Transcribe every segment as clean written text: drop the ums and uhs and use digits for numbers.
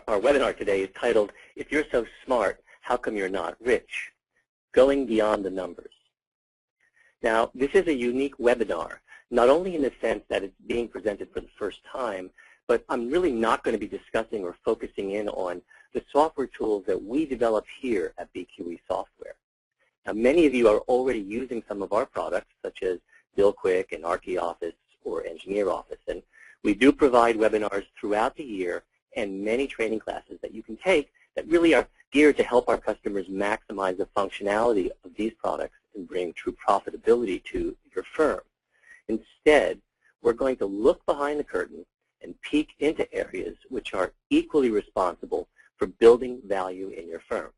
our webinar today is titled, If You're So Smart, How Come You're Not Rich? Going Beyond the Numbers. Now, this is a unique webinar, not only in the sense that it's being presented for the first time, but I'm really not going to be discussing or focusing in on the software tools that we develop here at BQE Software. Now, many of you are already using some of our products, such as BillQuick and ArchiOffice or EngineerOffice, and we do provide webinars throughout the year and many training classes that you can take that really are geared to help our customers maximize the functionality of these products and bring true profitability to your firm. Instead, we're going to look behind the curtain and peek into areas which are equally responsible for building value in your firm.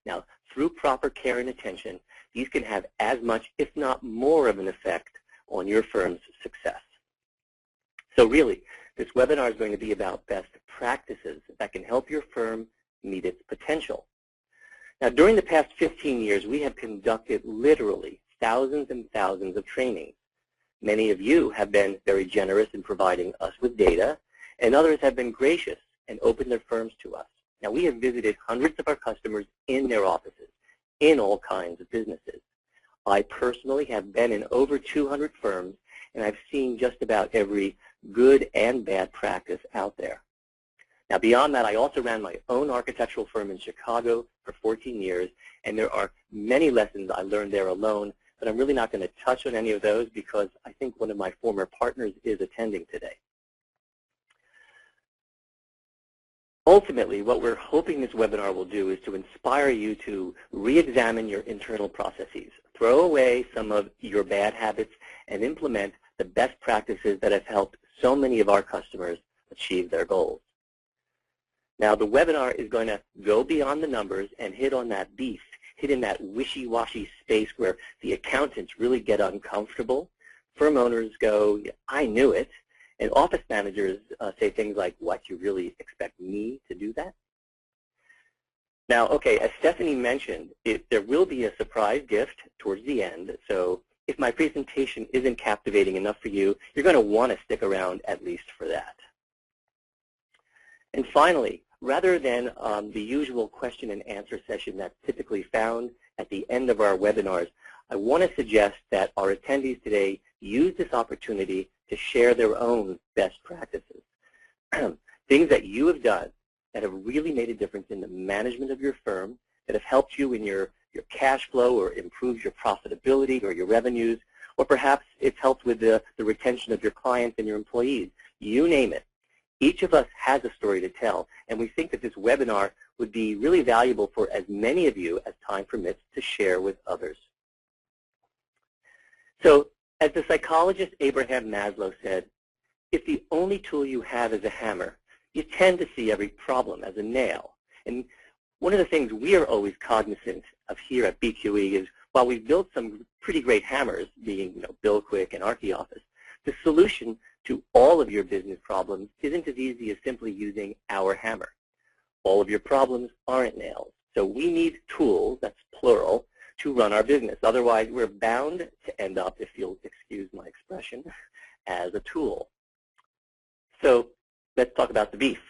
Now, through proper care and attention, these can have as much, if not more, of an effect on your firm's success. So really, this webinar is going to be about best practices that can help your firm meet its potential. Now, during the past 15 years, we have conducted literally thousands and thousands of trainings. Many of you have been very generous in providing us with data, and others have been gracious and opened their firms to us. Now, we have visited hundreds of our customers in their offices, in all kinds of businesses. I personally have been in over 200 firms, and I've seen just about every good and bad practice out there. Now, beyond that, I also ran my own architectural firm in Chicago for 14 years, and there are many lessons I learned there alone, but I'm really not going to touch on any of those because I think one of my former partners is attending today. Ultimately, what we're hoping this webinar will do is to inspire you to re-examine your internal processes, throw away some of your bad habits, and implement the best practices that have helped so many of our customers achieve their goals. Now, the webinar is going to go beyond the numbers and hit on that beef, hit in that wishy-washy space where the accountants really get uncomfortable. Firm owners go, I knew it. And office managers say things like, what, you really expect me to do that? Now, okay, as Stephanie mentioned, there will be a surprise gift towards the end. So if my presentation isn't captivating enough for you, you're going to want to stick around at least for that. And finally, rather than the usual question and answer session that's typically found at the end of our webinars, I want to suggest that our attendees today use this opportunity to share their own best practices. Things that you have done that have really made a difference in the management of your firm, that have helped you in your cash flow or improved your profitability or your revenues, or perhaps it's helped with the retention of your clients and your employees. You name it. Each of us has a story to tell, and we think that this webinar would be really valuable for as many of you as time permits to share with others. So, as the psychologist Abraham Maslow said, if the only tool you have is a hammer, you tend to see every problem as a nail. And one of the things we are always cognizant of here at BQE is, while we've built some pretty great hammers, being BillQuick and ArchiOffice, the solution to all of your business problems isn't as easy as simply using our hammer. All of your problems aren't nails. So we need tools, that's plural, to run our business. Otherwise, we're bound to end up, if you'll excuse my expression, as a tool. So let's talk about the beef.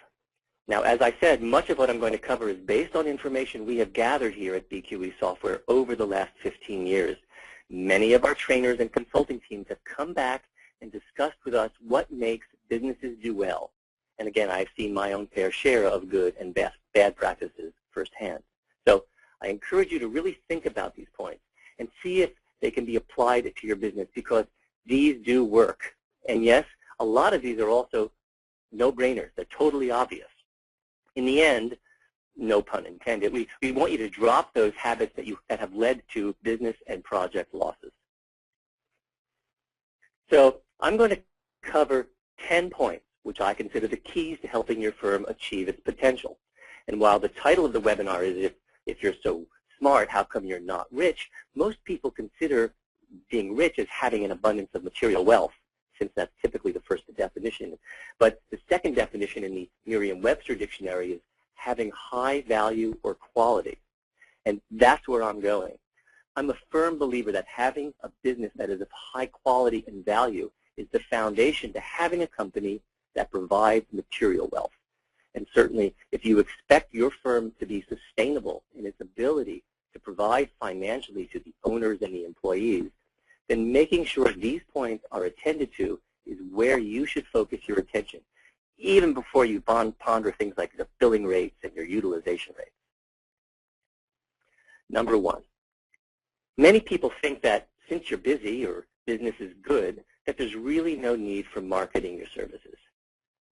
Now, as I said, much of what I'm going to cover is based on information we have gathered here at BQE Software over the last 15 years. Many of our trainers and consulting teams have come back and discussed with us what makes businesses do well. And again, I've seen my own fair share of good and bad practices firsthand. So I encourage you to really think about these points and see if they can be applied to your business, because these do work. And yes, a lot of these are also no-brainers. They're totally obvious. In the end, no pun intended, we want you to drop those habits that have led to business and project losses. So I'm going to cover 10 points, which I consider the keys to helping your firm achieve its potential. And while the title of the webinar is if you're so smart, how come you're not rich, most people consider being rich as having an abundance of material wealth, since that's typically the first definition. But the second definition in the Merriam-Webster dictionary is having high value or quality. And that's where I'm going. I'm a firm believer that having a business that is of high quality and value is the foundation to having a company that provides material wealth. And certainly, if you expect your firm to be sustainable in its ability to provide financially to the owners and the employees, then making sure these points are attended to is where you should focus your attention, even before you ponder things like the billing rates and your utilization rates. Number one, many people think that since you're busy or business is good, that there's really no need for marketing your services.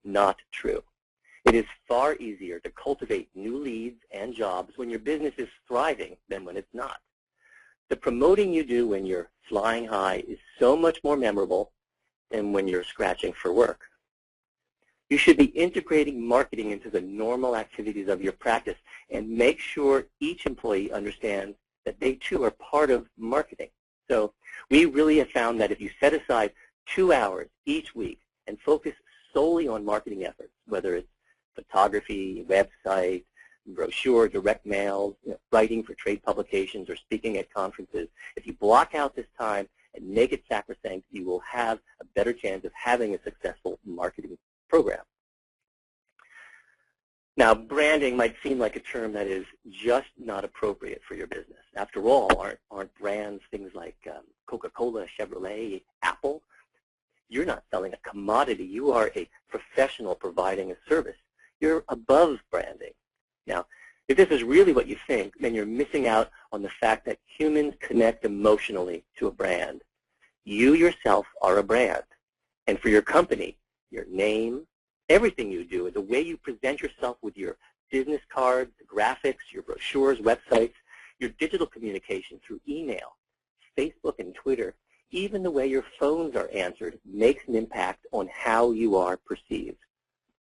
Not true. It is far easier to cultivate new leads and jobs when your business is thriving than when it's not. The promoting you do when you're flying high is so much more memorable than when you're scratching for work. You should be integrating marketing into the normal activities of your practice and make sure each employee understands that they too are part of marketing. So we really have found that if you set aside 2 hours each week and focus solely on marketing efforts, whether it's photography, website, brochure, direct mails, writing for trade publications, or speaking at conferences, if you block out this time and make it sacrosanct, you will have a better chance of having a successful marketing program. Now, branding might seem like a term that is just not appropriate for your business. After all, aren't brands things like Coca-Cola, Chevrolet, Apple? You're not selling a commodity. You are a professional providing a service. You're above branding. Now, if this is really what you think, then you're missing out on the fact that humans connect emotionally to a brand. You yourself are a brand. And for your company, your name, everything you do, the way you present yourself with your business cards, graphics, your brochures, websites, your digital communication through email, Facebook and Twitter, even the way your phones are answered makes an impact on how you are perceived.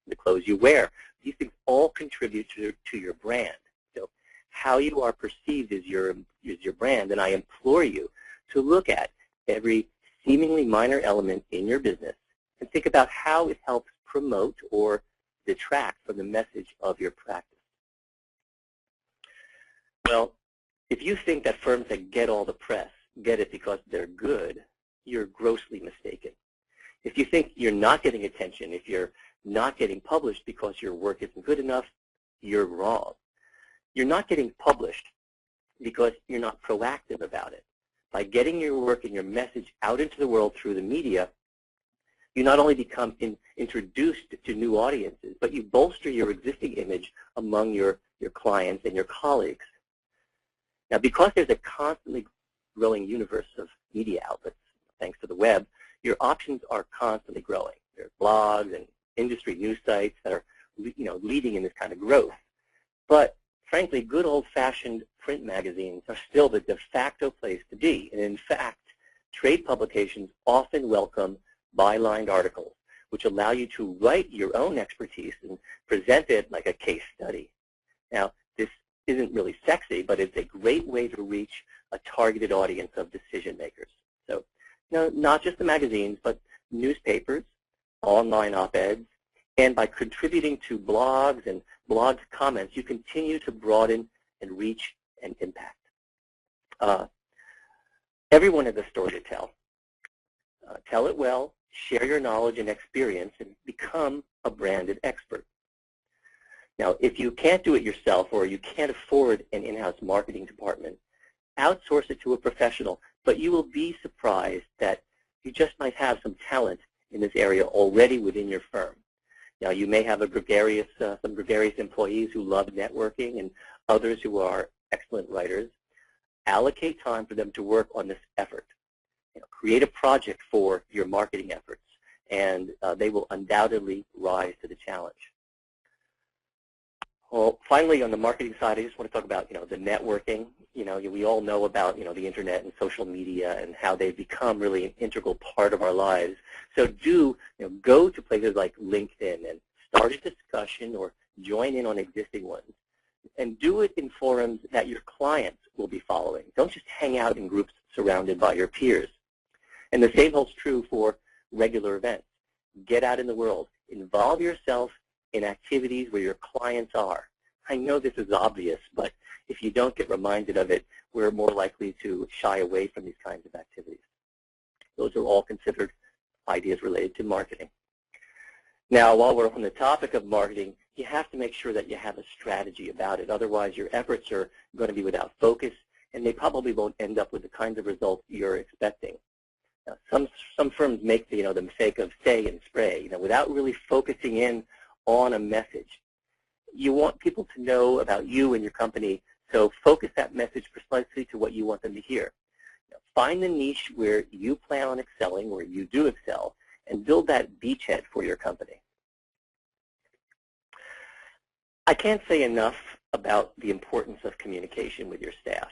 The clothes you wear, these things all contribute to your brand. So how you are perceived is your brand, and I implore you to look at every seemingly minor element in your business and think about how it helps promote or detract from the message of your practice. Well, if you think that firms that get all the press get it because they're good, you're grossly mistaken. If you think you're not getting attention, if you're not getting published because your work isn't good enough, you're wrong. You're not getting published because you're not proactive about it. By getting your work and your message out into the world through the media, you not only become introduced to new audiences, but you bolster your existing image among your clients and your colleagues. Now, because there's a constantly growing universe of media outlets, thanks to the web, your options are constantly growing. There are blogs and industry news sites that are leading in this kind of growth. But frankly, good old-fashioned print magazines are still the de facto place to be. And in fact, trade publications often welcome bylined articles, which allow you to write your own expertise and present it like a case study. Now, this isn't really sexy, but it's a great way to reach a targeted audience of decision makers. So, not just the magazines, but newspapers, online op-eds, and by contributing to blogs and blog comments, you continue to broaden and reach and impact. Everyone has a story to tell. Tell it well, share your knowledge and experience, and become a branded expert. Now, if you can't do it yourself or you can't afford an in-house marketing department, outsource it to a professional, but you will be surprised that you just might have some talent in this area already within your firm. Now, you may have some gregarious employees who love networking and others who are excellent writers. Allocate time for them to work on this effort. Create a project for your marketing efforts, and they will undoubtedly rise to the challenge. Well, finally, on the marketing side, I just want to talk about the networking. We all know about the internet and social media and how they've become really an integral part of our lives. So do go to places like LinkedIn and start a discussion or join in on existing ones. And do it in forums that your clients will be following. Don't just hang out in groups surrounded by your peers. And the same holds true for regular events. Get out in the world. Involve yourself in activities where your clients are. I know this is obvious, but if you don't get reminded of it, we're more likely to shy away from these kinds of activities. Those are all considered ideas related to marketing. Now, while we're on the topic of marketing, you have to make sure that you have a strategy about it. Otherwise, your efforts are going to be without focus, and they probably won't end up with the kinds of results you're expecting. Now, some firms make the mistake of say and spray, without really focusing in on a message. You want people to know about you and your company, so focus that message precisely to what you want them to hear. Find the niche where you plan on excelling, where you do excel, and build that beachhead for your company. I can't say enough about the importance of communication with your staff.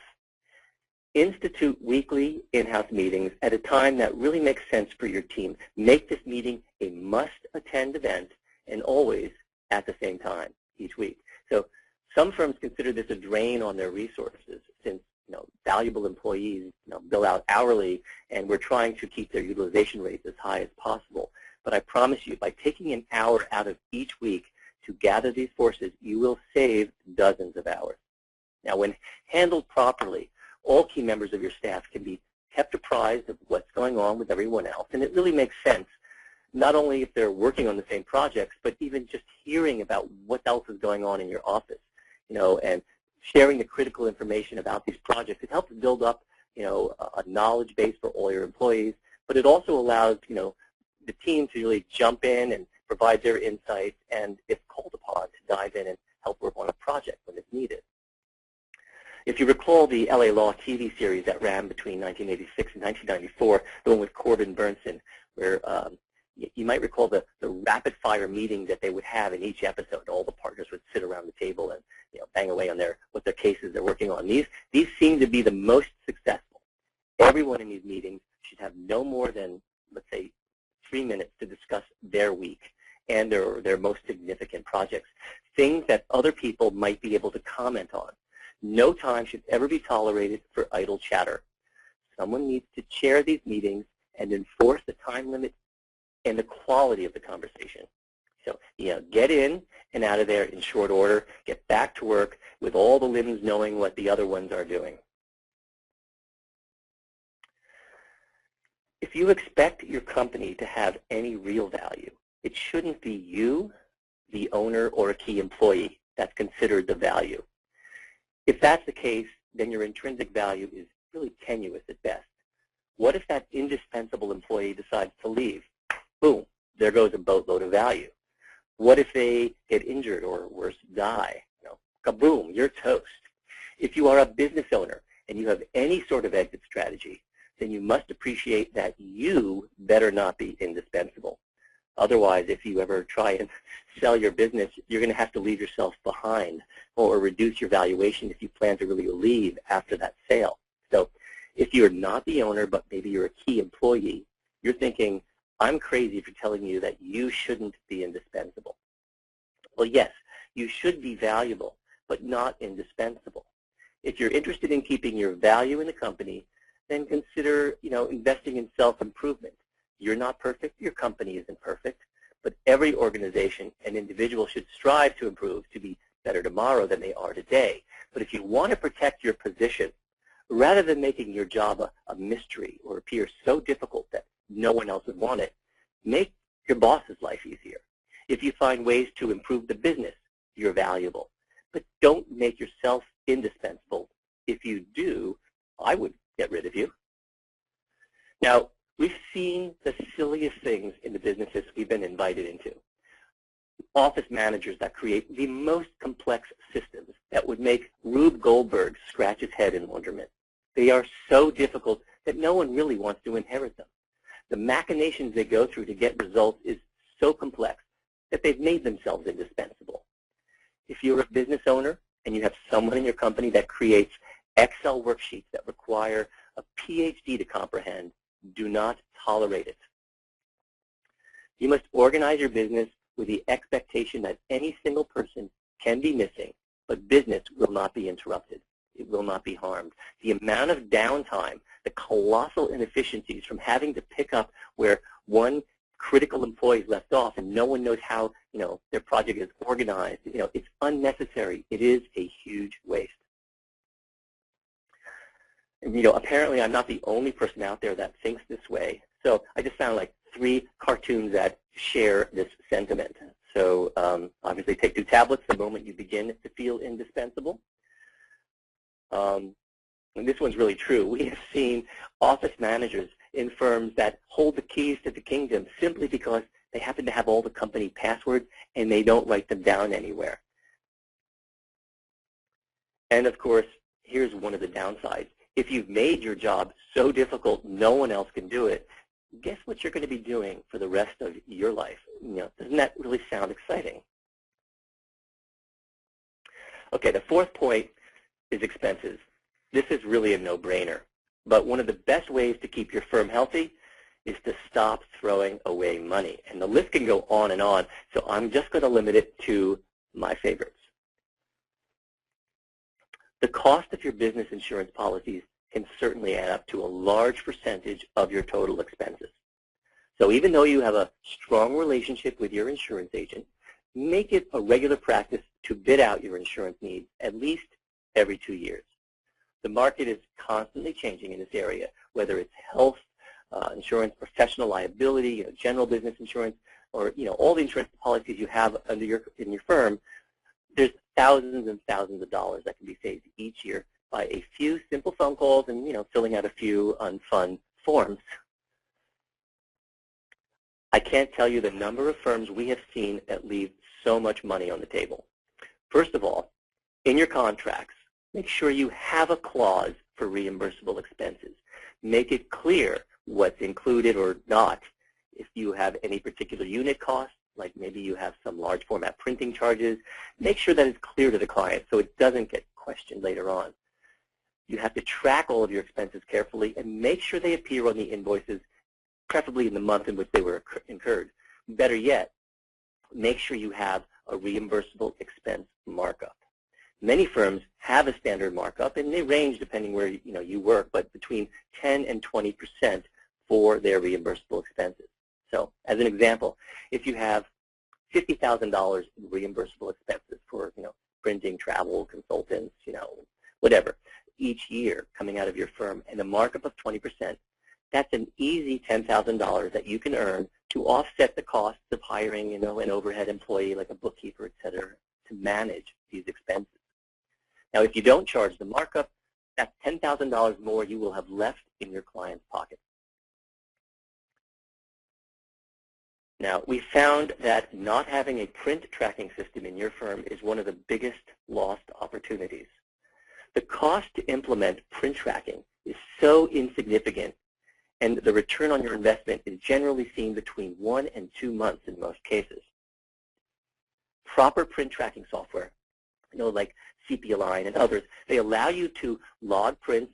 Institute weekly in-house meetings at a time that really makes sense for your team. Make this meeting a must-attend event, and always at the same time each week. So some firms consider this a drain on their resources, since valuable employees bill out hourly, and we're trying to keep their utilization rates as high as possible. But I promise you, by taking an hour out of each week to gather these forces, you will save dozens of hours. Now, when handled properly, all key members of your staff can be kept apprised of what's going on with everyone else, and it really makes sense, not only if they're working on the same projects, but even just hearing about what else is going on in your office, and sharing the critical information about these projects. It helps build up, a knowledge base for all your employees, but it also allows, the team to really jump in and provide their insights, and if called upon, to dive in and help work on a project when it's needed. If you recall the LA Law TV series that ran between 1986 and 1994, the one with Corbin Bernsen, where you might recall the rapid-fire meeting that they would have in each episode. All the partners would sit around the table and bang away on what their cases they're working on. These seem to be the most successful. Everyone in these meetings should have no more than, let's say, 3 minutes to discuss their week and their most significant projects, things that other people might be able to comment on. No time should ever be tolerated for idle chatter. Someone needs to chair these meetings and enforce the time limit and the quality of the conversation. So, get in and out of there in short order. Get back to work with all the limbs knowing what the other ones are doing. If you expect your company to have any real value, it shouldn't be you, the owner, or a key employee that's considered the value. If that's the case, then your intrinsic value is really tenuous at best. What if that indispensable employee decides to leave? Boom, there goes a boatload of value. What if they get injured or worse, die? Kaboom, you're toast. If you are a business owner and you have any sort of exit strategy, then you must appreciate that you better not be indispensable. Otherwise, if you ever try and sell your business, you're going to have to leave yourself behind or reduce your valuation if you plan to really leave after that sale. So if you're not the owner, but maybe you're a key employee, you're thinking, I'm crazy for telling you that you shouldn't be indispensable. Well, yes, you should be valuable, but not indispensable. If you're interested in keeping your value in the company, then consider, investing in self-improvement. You're not perfect, your company isn't perfect, but every organization and individual should strive to improve to be better tomorrow than they are today. But if you want to protect your position, rather than making your job a mystery or appear so difficult that no one else would want it, make your boss's life easier. If you find ways to improve the business, you're valuable. But don't make yourself indispensable. If you do, I would get rid of you. Now, we've seen the silliest things in the businesses we've been invited into. Office managers that create the most complex systems that would make Rube Goldberg scratch his head in wonderment. They are so difficult that no one really wants to inherit them. The machinations they go through to get results is so complex that they've made themselves indispensable. If you're a business owner and you have someone in your company that creates Excel worksheets that require a PhD to comprehend, do not tolerate it. You must organize your business with the expectation that any single person can be missing, but business will not be interrupted. It will not be harmed. The amount of downtime, the colossal inefficiencies from having to pick up where one critical employee is left off and no one knows how, their project is organized, it's unnecessary. It is a huge waste. And, apparently I'm not the only person out there that thinks this way. So I just found like 3 cartoons that share this sentiment. So obviously take 2 tablets the moment you begin to feel indispensable. And this one's really true. We have seen office managers in firms that hold the keys to the kingdom simply because they happen to have all the company passwords and they don't write them down anywhere. And of course, here's one of the downsides. If you've made your job so difficult no one else can do it, guess what you're going to be doing for the rest of your life? Doesn't that really sound exciting? Okay, the 4th point is expenses. This is really a no-brainer. But one of the best ways to keep your firm healthy is to stop throwing away money. And the list can go on, so I'm just going to limit it to my favorites. The cost of your business insurance policies can certainly add up to a large percentage of your total expenses. So even though you have a strong relationship with your insurance agent, make it a regular practice to bid out your insurance needs at least every 2 years. The market is constantly changing in this area, whether it's health insurance, professional liability, general business insurance, or all the insurance policies you have in your firm. There's thousands and thousands of dollars that can be saved each year by a few simple phone calls and filling out a few unfun forms. I can't tell you the number of firms we have seen that leave so much money on the table. First of all, in your contracts, make sure you have a clause for reimbursable expenses. Make it clear what's included or not. If you have any particular unit costs, like maybe you have some large format printing charges, make sure that it's clear to the client so it doesn't get questioned later on. You have to track all of your expenses carefully and make sure they appear on the invoices, preferably in the month in which they were incurred. Better yet, make sure you have a reimbursable expense markup. Many firms have a standard markup, and they range depending where you work, but between 10 and 20% for their reimbursable expenses. So, as an example, if you have $50,000 in reimbursable expenses for printing, travel, consultants, whatever, each year coming out of your firm, and a markup of 20%, that's an easy $10,000 that you can earn to offset the costs of hiring, an overhead employee like a bookkeeper, et cetera, to manage these expenses. Now, if you don't charge the markup, that's $10,000 more you will have left in your client's pocket. Now, we found that not having a print tracking system in your firm is one of the biggest lost opportunities. The cost to implement print tracking is so insignificant, and the return on your investment is generally seen between 1 and 2 months in most cases. Proper print tracking software, like CP-Align and others, they allow you to log prints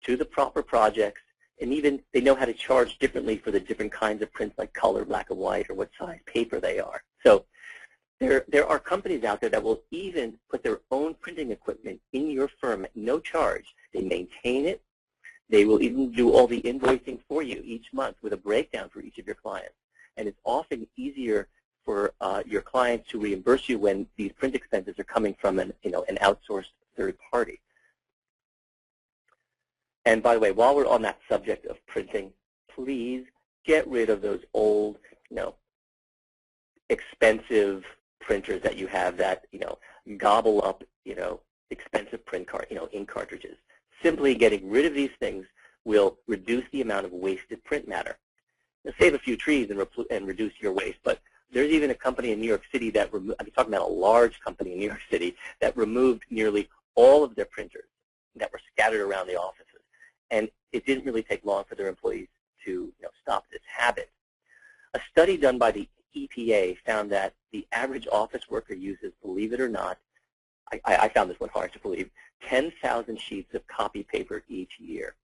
to the proper projects, and even they know how to charge differently for the different kinds of prints, like color, black and white, or what size paper they are. So there are companies out there that will even put their own printing equipment in your firm at no charge. They maintain it. They will even do all the invoicing for you each month with a breakdown for each of your clients. And it's often easier for your clients to reimburse you when these print expenses are coming from an outsourced third party. And by the way, while we're on that subject of printing, please get rid of those old, expensive printers that you have that, gobble up, expensive print ink cartridges. Simply getting rid of these things will reduce the amount of wasted print matter. It'll save a few trees and reduce your waste, but there's even a company in New York City that I'm talking about a large company in New York City that removed nearly all of their printers that were scattered around the offices. And it didn't really take long for their employees to stop this habit. A study done by the EPA found that the average office worker uses, believe it or not, I found this one hard to believe, 10,000 sheets of copy paper each year.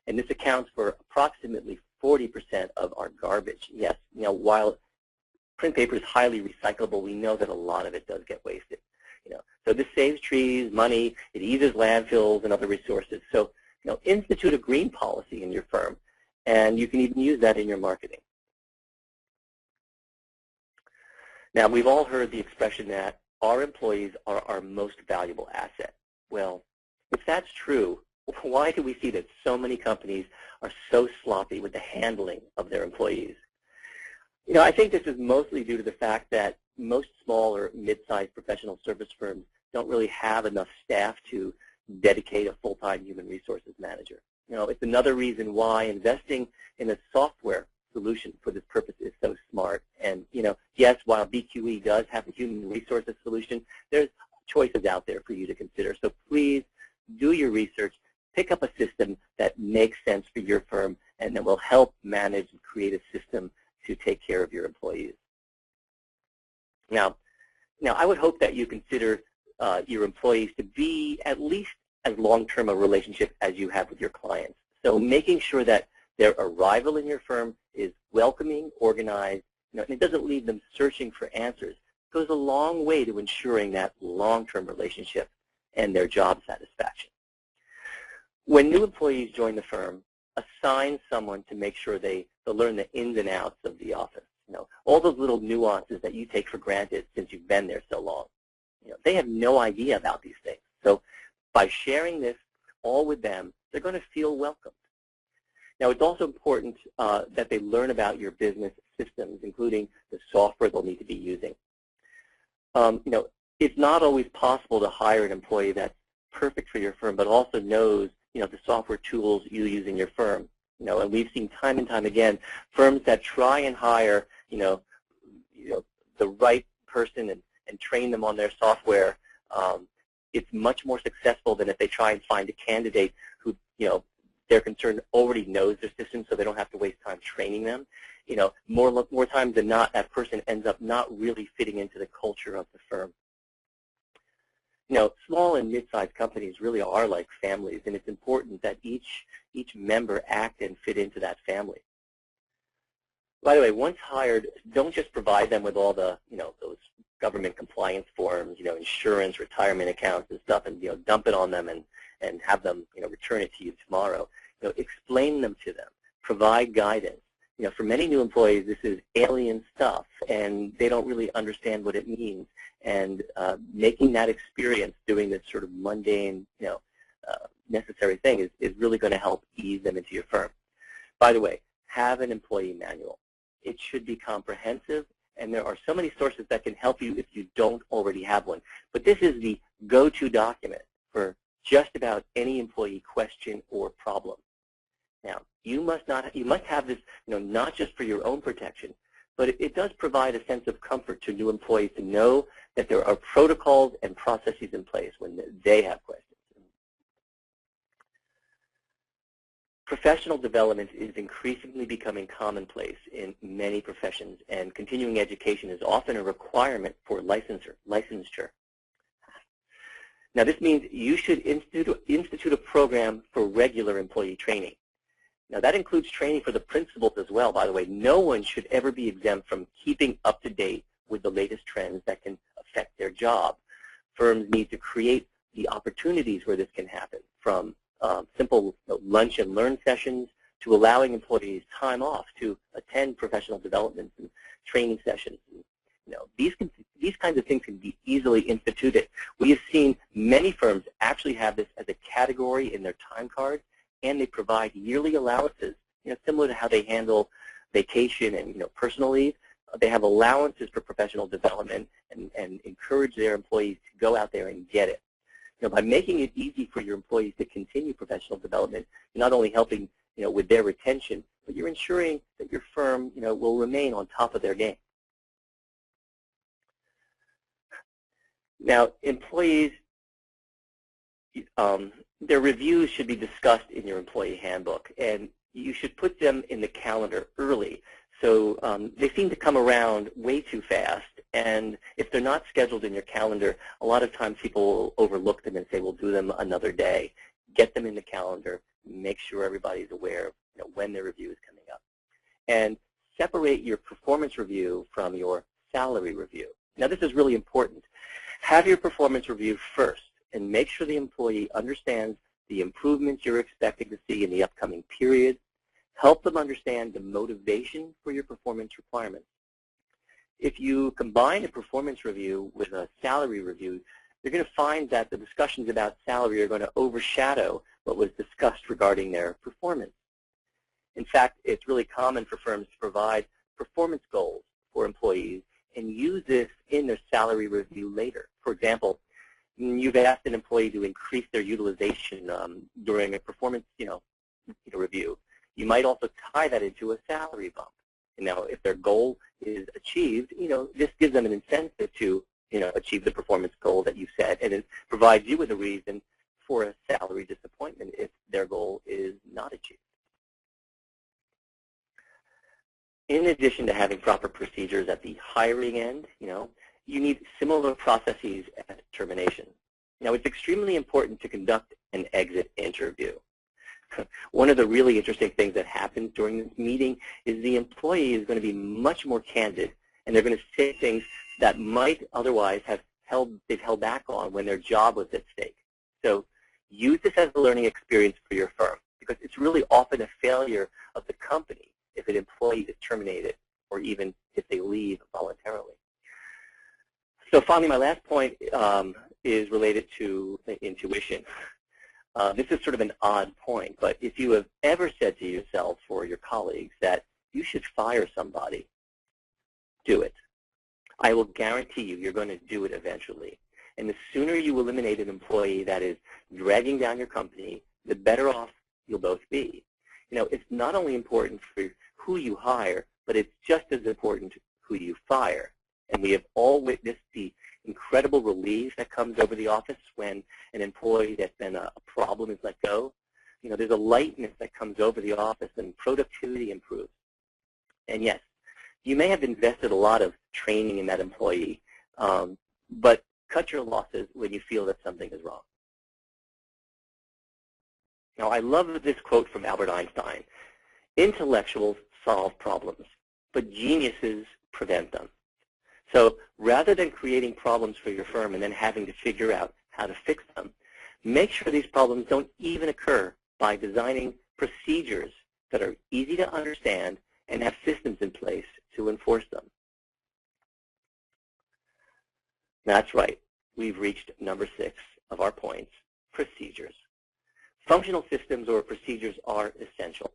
And this accounts for approximately 40% of our garbage. Yes, while print paper is highly recyclable, we know that a lot of it does get wasted. So this saves trees, money, it eases landfills and other resources. So institute a green policy in your firm, and you can even use that in your marketing. Now, we've all heard the expression that our employees are our most valuable asset. Well, if that's true, why do we see that so many companies are so sloppy with the handling of their employees? I think this is mostly due to the fact that most small or mid-sized professional service firms don't really have enough staff to dedicate a full-time human resources manager. It's another reason why investing in a software solution for this purpose is so smart. And, yes, while BQE does have a human resources solution, there's choices out there for you to consider. So please do your research, pick up a system that makes sense for your firm, and that will help manage and create a system to take care of your employees. Now I would hope that you consider your employees to be at least as long-term a relationship as you have with your clients. So making sure that their arrival in your firm is welcoming, organized, and it doesn't leave them searching for answers, goes a long way to ensuring that long-term relationship and their job satisfaction. When new employees join the firm, assign someone to make sure they learn the ins and outs of the office. All those little nuances that you take for granted since you've been there so long. They have no idea about these things. So by sharing this all with them, they're going to feel welcomed. Now, it's also important that they learn about your business systems, including the software they'll need to be using. It's not always possible to hire an employee that's perfect for your firm, but also knows, the software tools you use in your firm. And we've seen time and time again firms that try and hire, the right person and train them on their software. It's much more successful than if they try and find a candidate who, they're concerned already knows their system, so they don't have to waste time training them. More times than not, that person ends up not really fitting into the culture of the firm. Small and mid-sized companies really are like families, and it's important that each member act and fit into that family. By the way, once hired, don't just provide them with all the, those government compliance forms, insurance, retirement accounts and stuff, and, dump it on them and have them, return it to you tomorrow. Explain them to them. Provide guidance. For many new employees, this is alien stuff, and they don't really understand what it means. And making that experience, doing this sort of mundane, necessary thing is really going to help ease them into your firm. By the way, have an employee manual. It should be comprehensive, and there are so many sources that can help you if you don't already have one. But this is the go-to document for just about any employee question or problem. Now, you must have this, not just for your own protection, but it does provide a sense of comfort to new employees to know that there are protocols and processes in place when they have questions. Professional development is increasingly becoming commonplace in many professions, and continuing education is often a requirement for licensure. Now, this means you should institute a program for regular employee training. Now, that includes training for the principals as well, by the way. No one should ever be exempt from keeping up to date with the latest trends that can affect their job. Firms need to create the opportunities where this can happen, from simple lunch and learn sessions to allowing employees time off to attend professional development and training sessions. These kinds of things can be easily instituted. We have seen many firms actually have this as a category in their time cards, and they provide yearly allowances, similar to how they handle vacation and personal leave. They have allowances for professional development and encourage their employees to go out there and get it. By making it easy for your employees to continue professional development, you're not only helping with their retention, but you're ensuring that your firm will remain on top of their game. Now, employees, their reviews should be discussed in your employee handbook, and you should put them in the calendar early. So they seem to come around way too fast, and if they're not scheduled in your calendar, a lot of times people will overlook them and say, we'll do them another day. Get them in the calendar, make sure everybody's aware of when their review is coming up. And separate your performance review from your salary review. Now, this is really important. Have your performance review first, and make sure the employee understands the improvements you're expecting to see in the upcoming period. Help them understand the motivation for your performance requirements. If you combine a performance review with a salary review, you're going to find that the discussions about salary are going to overshadow what was discussed regarding their performance. In fact, it's really common for firms to provide performance goals for employees and use this in their salary review later. For example, you've asked an employee to increase their utilization during a performance review. You might also tie that into a salary bump. Now, if their goal is achieved, this gives them an incentive to achieve the performance goal that you set, and it provides you with a reason for a salary disappointment if their goal is not achieved. In addition to having proper procedures at the hiring end, you need similar processes at termination. Now, it's extremely important to conduct an exit interview. One of the really interesting things that happens during this meeting is the employee is going to be much more candid, and they're going to say things that might otherwise have they've held back on when their job was at stake. So use this as a learning experience for your firm, because it's really often a failure of the company if an employee is terminated or even if they leave voluntarily. So finally, my last point is related to intuition. This is sort of an odd point, but if you have ever said to yourself or your colleagues that you should fire somebody, do it. I will guarantee you're going to do it eventually. And the sooner you eliminate an employee that is dragging down your company, the better off you'll both be. It's not only important for who you hire, but it's just as important who you fire. And we have all witnessed the incredible relief that comes over the office when an employee that's been a problem is let go. There's a lightness that comes over the office and productivity improves. And yes, you may have invested a lot of training in that employee, but cut your losses when you feel that something is wrong. Now, I love this quote from Albert Einstein. Intellectuals solve problems, but geniuses prevent them. So rather than creating problems for your firm and then having to figure out how to fix them, make sure these problems don't even occur by designing procedures that are easy to understand and have systems in place to enforce them. That's right. We've reached number 6 of our points, procedures. Functional systems or procedures are essential.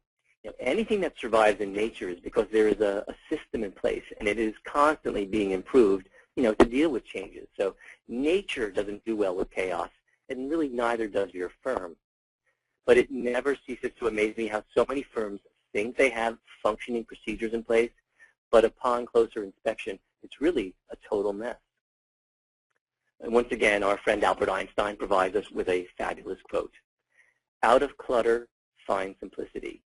Anything that survives in nature is because there is a system in place, and it is constantly being improved, to deal with changes. So nature doesn't do well with chaos, and really neither does your firm. But it never ceases to amaze me how so many firms think they have functioning procedures in place, but upon closer inspection, it's really a total mess. And once again, our friend Albert Einstein provides us with a fabulous quote. Out of clutter, find simplicity.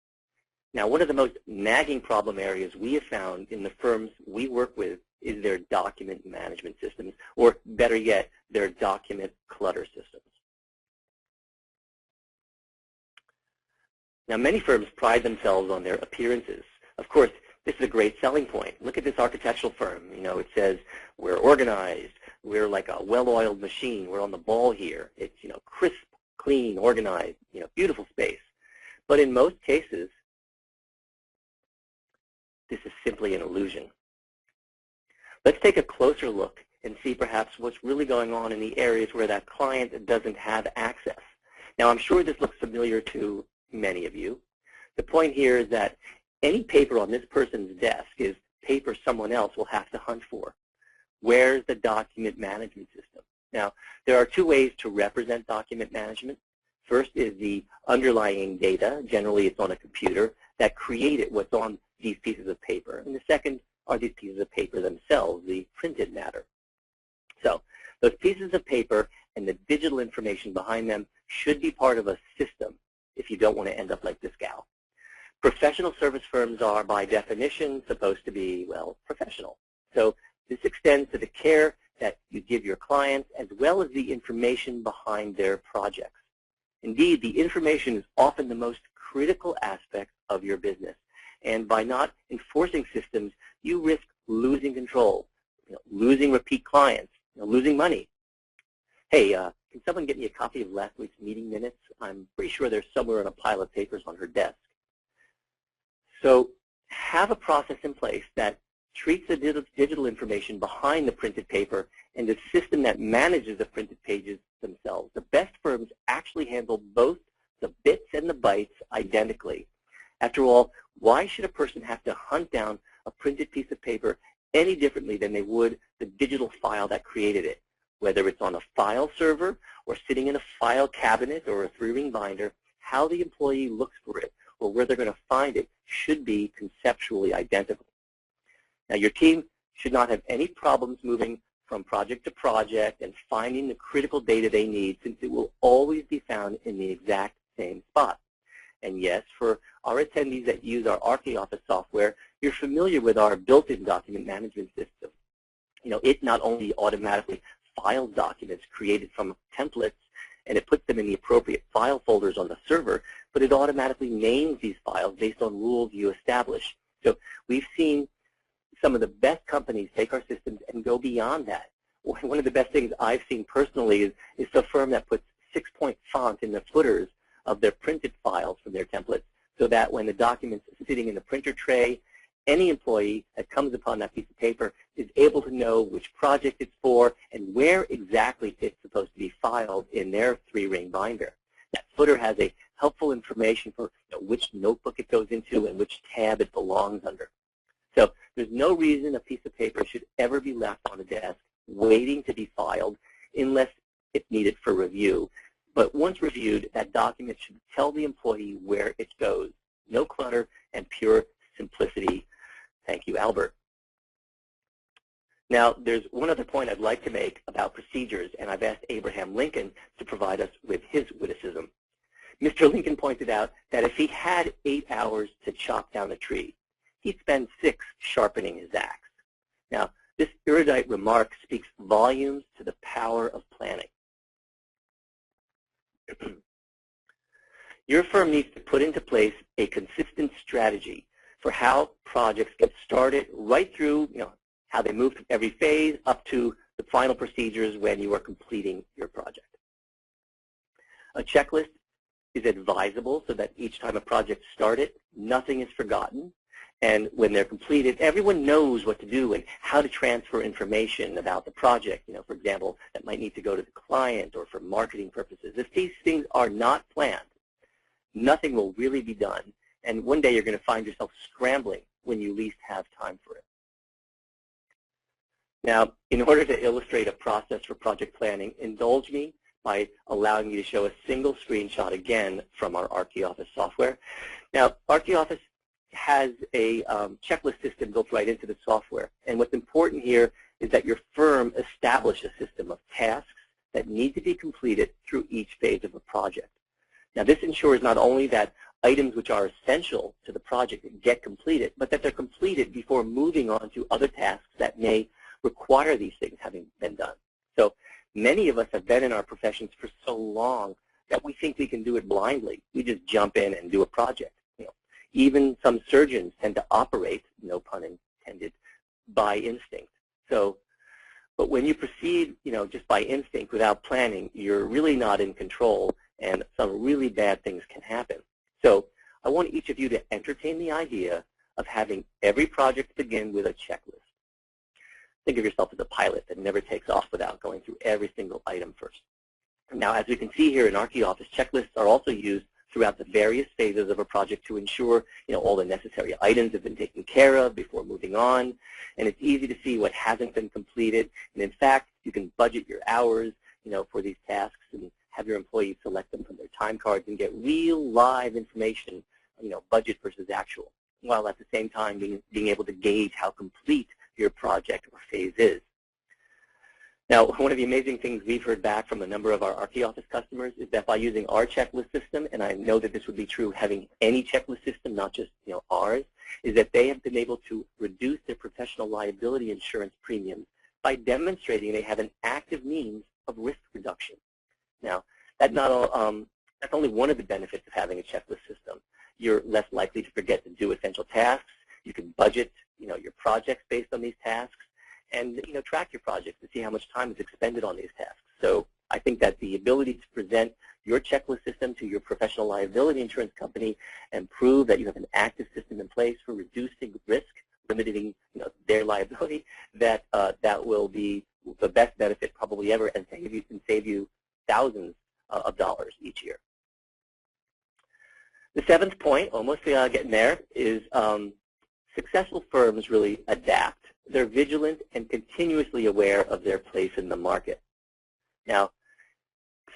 Now, one of the most nagging problem areas we have found in the firms we work with is their document management systems, or better yet, their document clutter systems. Now, many firms pride themselves on their appearances. Of course, this is a great selling point. Look at this architectural firm. It says we're organized. We're like a well-oiled machine. We're on the ball here. It's, crisp, clean, organized, beautiful space. But in most cases, this is simply an illusion. Let's take a closer look and see perhaps what's really going on in the areas where that client doesn't have access. Now, I'm sure this looks familiar to many of you. The point here is that any paper on this person's desk is paper someone else will have to hunt for. Where's the document management system? Now, there are 2 ways to represent document management. First is the underlying data. Generally, it's on a computer that created what's on these pieces of paper. And the second are these pieces of paper themselves, the printed matter. So those pieces of paper and the digital information behind them should be part of a system if you don't want to end up like this gal. Professional service firms are, by definition, supposed to be, well, professional. So this extends to the care that you give your clients as well as the information behind their projects. Indeed, the information is often the most critical aspect of your business. And by not enforcing systems, you risk losing control, losing repeat clients, losing money. Hey, can someone get me a copy of last week's meeting minutes? I'm pretty sure they're somewhere in a pile of papers on her desk. So have a process in place that treats the digital information behind the printed paper and the system that manages the printed pages themselves. The best firms actually handle both the bits and the bytes identically. After all, why should a person have to hunt down a printed piece of paper any differently than they would the digital file that created it. Whether it's on a file server or sitting in a file cabinet or a 3-ring binder, how the employee looks for it or where they're going to find it should be conceptually identical. Now, your team should not have any problems moving from project to project and finding the critical data they need, since it will always be found in the exact same spot. And yes, for our attendees that use our ArchiOffice software, you're familiar with our built-in document management system. It not only automatically files documents created from templates, and it puts them in the appropriate file folders on the server, but it automatically names these files based on rules you establish. So we've seen some of the best companies take our systems and go beyond that. One of the best things I've seen personally is the firm that puts 6-point font in the footers of their printed files from their templates, so that when the document's sitting in the printer tray, any employee that comes upon that piece of paper is able to know which project it's for and where exactly it's supposed to be filed in their 3-ring binder. That footer has a helpful information for which notebook it goes into and which tab it belongs under. So there's no reason a piece of paper should ever be left on a desk waiting to be filed unless it's needed for review. But once reviewed, that document should tell the employee where it goes. No clutter and pure simplicity. Thank you, Albert. Now, there's one other point I'd like to make about procedures, and I've asked Abraham Lincoln to provide us with his witticism. Mr. Lincoln pointed out that if he had 8 hours to chop down a tree, he'd spend 6 sharpening his axe. Now, this erudite remark speaks volumes to the power of planning. Your firm needs to put into place a consistent strategy for how projects get started, right through how they move from every phase up to the final procedures when you are completing your project. A checklist is advisable so that each time a project started, nothing is forgotten. And when they're completed, everyone knows what to do and how to transfer information about the project. For example, that might need to go to the client or for marketing purposes. If these things are not planned, nothing will really be done. And one day you're going to find yourself scrambling when you least have time for it. Now, in order to illustrate a process for project planning, indulge me by allowing me to show a single screenshot again from our ArchiOffice software. Now, ArchiOffice has a checklist system built right into the software. And what's important here is that your firm establish a system of tasks that need to be completed through each phase of a project. Now, this ensures not only that items which are essential to the project get completed, but that they're completed before moving on to other tasks that may require these things having been done. So many of us have been in our professions for so long that we think we can do it blindly. We just jump in and do a project. Even some surgeons tend to operate, no pun intended, by instinct. So, but when you proceed, just by instinct without planning, you're really not in control, and some really bad things can happen. So I want each of you to entertain the idea of having every project begin with a checklist. Think of yourself as a pilot that never takes off without going through every single item first. Now, as we can see here in ArchiOffice, checklists are also used throughout the various phases of a project to ensure all the necessary items have been taken care of before moving on. And it's easy to see what hasn't been completed. And in fact, you can budget your hours for these tasks and have your employees select them from their time cards and get real live information, budget versus actual, while at the same time being able to gauge how complete your project or phase is. Now, one of the amazing things we've heard back from a number of our ArchiOffice customers is that by using our checklist system, and I know that this would be true having any checklist system, not just ours, is that they have been able to reduce their professional liability insurance premiums by demonstrating they have an active means of risk reduction. Now, that's only one of the benefits of having a checklist system. You're less likely to forget to do essential tasks. You can budget your projects based on these tasks, and track your projects to see how much time is expended on these tasks. So I think that the ability to present your checklist system to your professional liability insurance company and prove that you have an active system in place for reducing risk, limiting their liability, that will be the best benefit probably ever, and save you thousands of dollars each year. The 7th point, almost getting there, is successful firms really adapt they're vigilant and continuously aware of their place in the market. Now,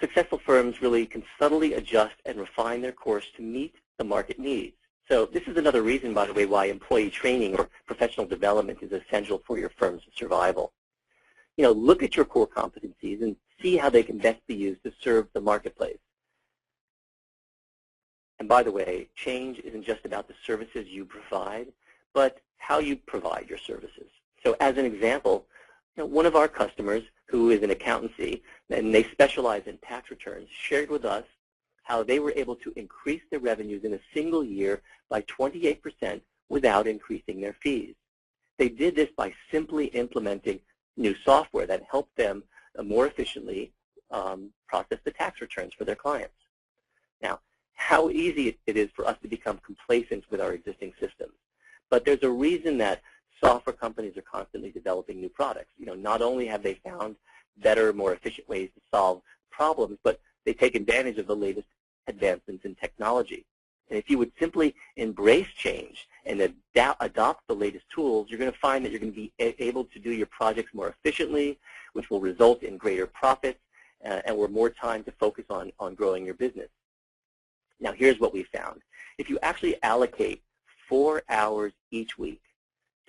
successful firms really can subtly adjust and refine their course to meet the market needs. So this is another reason, by the way, why employee training or professional development is essential for your firm's survival. Look at your core competencies and see how they can best be used to serve the marketplace. And by the way, change isn't just about the services you provide, but how you provide your services. So as an example, one of our customers, who is an accountancy, and they specialize in tax returns, shared with us how they were able to increase their revenues in a single year by 28% without increasing their fees. They did this by simply implementing new software that helped them more efficiently process the tax returns for their clients. Now, how easy it is for us to become complacent with our existing systems. But there's a reason that software companies are constantly developing new products. Not only have they found better, more efficient ways to solve problems, but they take advantage of the latest advancements in technology. And if you would simply embrace change and adopt the latest tools, you're going to find that you're going to be able to do your projects more efficiently, which will result in greater profits and more time to focus on growing your business. Now, here's what we found. If you actually allocate 4 hours each week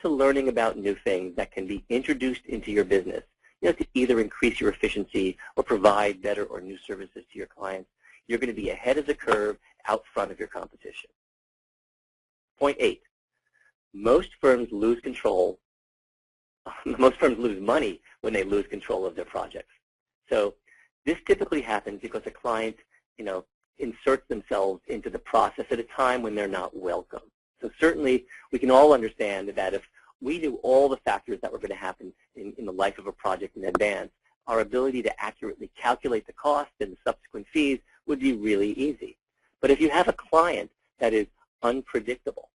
to learning about new things that can be introduced into your business, to either increase your efficiency or provide better or new services to your clients, you're going to be ahead of the curve, out front of your competition. Point 8, most firms lose money when they lose control of their projects. So this typically happens because a client, inserts themselves into the process at a time when they're not welcome. So certainly we can all understand that if we knew all the factors that were going to happen in the life of a project in advance, our ability to accurately calculate the cost and the subsequent fees would be really easy. But if you have a client that is unpredictable,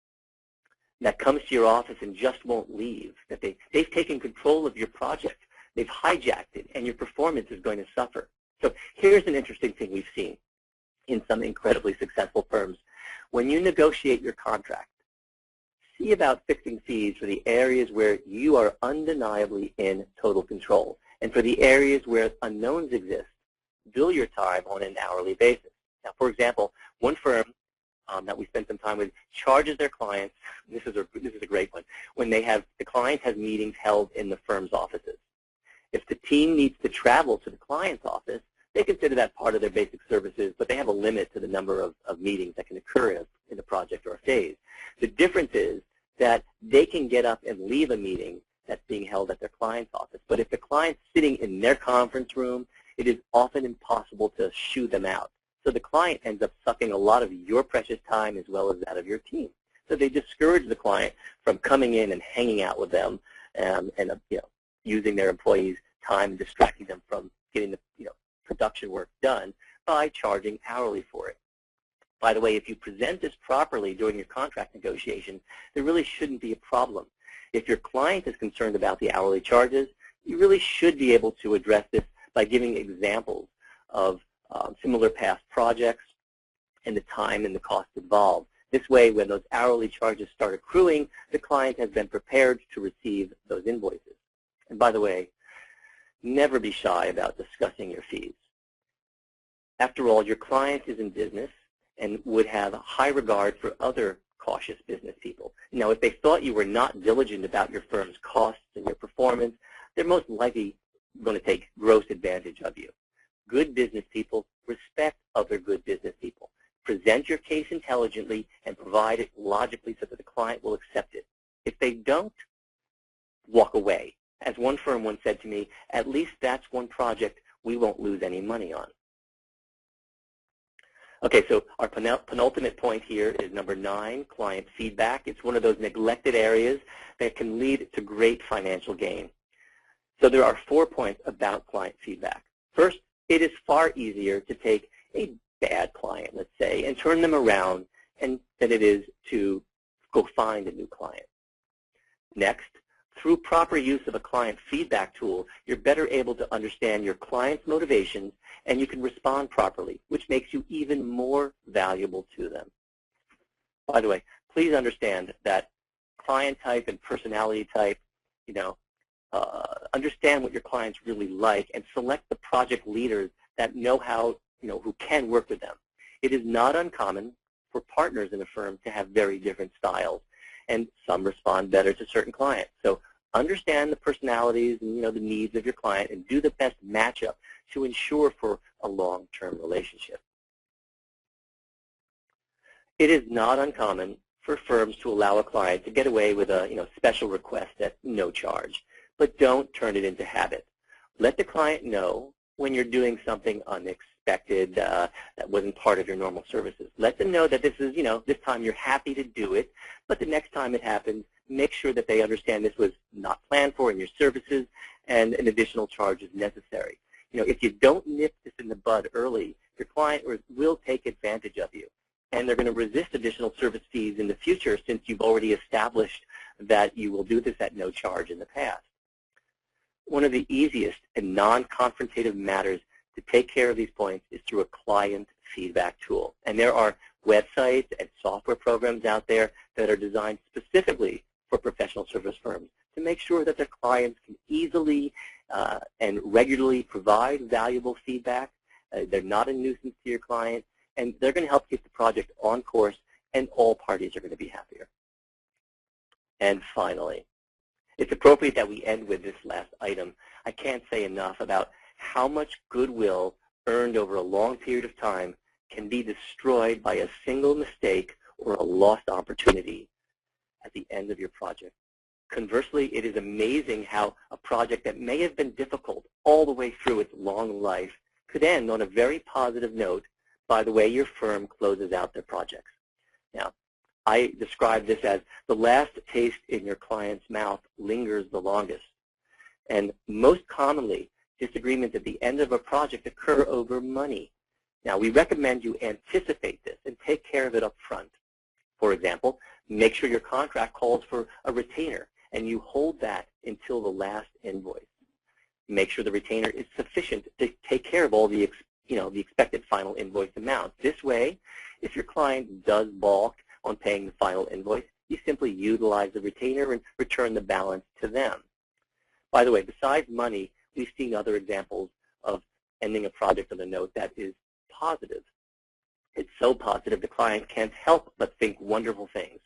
that comes to your office and just won't leave, that they've taken control of your project, they've hijacked it, and your performance is going to suffer. So here's an interesting thing we've seen in some incredibly successful firms. When you negotiate your contract, see about fixing fees for the areas where you are undeniably in total control. And for the areas where unknowns exist, bill your time on an hourly basis. Now, for example, one firm that we spent some time with charges their clients, this is a great one, when the client has meetings held in the firm's offices. If the team needs to travel to the client's office, they consider that part of their basic services, but they have a limit to the number of meetings that can occur in a project or a phase. The difference is that they can get up and leave a meeting that's being held at their client's office. But if the client's sitting in their conference room, it is often impossible to shoo them out. So the client ends up sucking a lot of your precious time as well as that of your team. So they discourage the client from coming in and hanging out with them and using their employees' time and distracting them from getting the production work done by charging hourly for it. By the way, if you present this properly during your contract negotiation, there really shouldn't be a problem. If your client is concerned about the hourly charges, you really should be able to address this by giving examples of similar past projects and the time and the cost involved. This way, when those hourly charges start accruing, the client has been prepared to receive those invoices. And by the way, never be shy about discussing your fees. After all, your client is in business and would have a high regard for other cautious business people. Now, if they thought you were not diligent about your firm's costs and your performance, they're most likely going to take gross advantage of you. Good business people respect other good business people. Present your case intelligently and provide it logically so that the client will accept it. If they don't, walk away. As one firm once said to me, at least that's one project we won't lose any money on. Okay, so our penultimate point here is number 9, client feedback. It's one of those neglected areas that can lead to great financial gain. So there are 4 points about client feedback. First, it is far easier to take a bad client, let's say, and turn them around than it is to go find a new client. Next, through proper use of a client feedback tool, you're better able to understand your client's motivations and you can respond properly, which makes you even more valuable to them. By the way, please understand that client type and personality type understand what your clients really like and select the project leaders that know how, who can work with them. It is not uncommon for partners in a firm to have very different styles, and some respond better to certain clients. So understand the personalities and the needs of your client and do the best matchup to ensure for a long-term relationship. It is not uncommon for firms to allow a client to get away with a special request at no charge, but don't turn it into habit. Let the client know when you're doing something unexpected that wasn't part of your normal services. Let them know that this is, this time you're happy to do it, but the next time it happens, make sure that they understand this was not planned for in your services and an additional charge is necessary. If you don't nip this in the bud early, your client will take advantage of you, and they're going to resist additional service fees in the future since you've already established that you will do this at no charge in the past. One of the easiest and non-confrontative matters to take care of these points is through a client feedback tool. And there are websites and software programs out there that are designed specifically for professional service firms to make sure that their clients can easily and regularly provide valuable feedback. They're not a nuisance to your client, and they're going to help keep the project on course, and all parties are going to be happier. And finally, it's appropriate that we end with this last item. I can't say enough about how much goodwill earned over a long period of time can be destroyed by a single mistake or a lost opportunity at the end of your project. Conversely, it is amazing how a project that may have been difficult all the way through its long life could end on a very positive note by the way your firm closes out their projects. Now, I describe this as the last taste in your client's mouth lingers the longest. And most commonly, disagreements at the end of a project occur over money. Now, we recommend you anticipate this and take care of it up front. For example, make sure your contract calls for a retainer and you hold that until the last invoice. Make sure the retainer is sufficient to take care of all the the expected final invoice amount. This way, if your client does balk on paying the final invoice, you simply utilize the retainer and return the balance to them. By the way, besides money, we've seen other examples of ending a project on a note that is positive. It's so positive the client can't help but think wonderful things.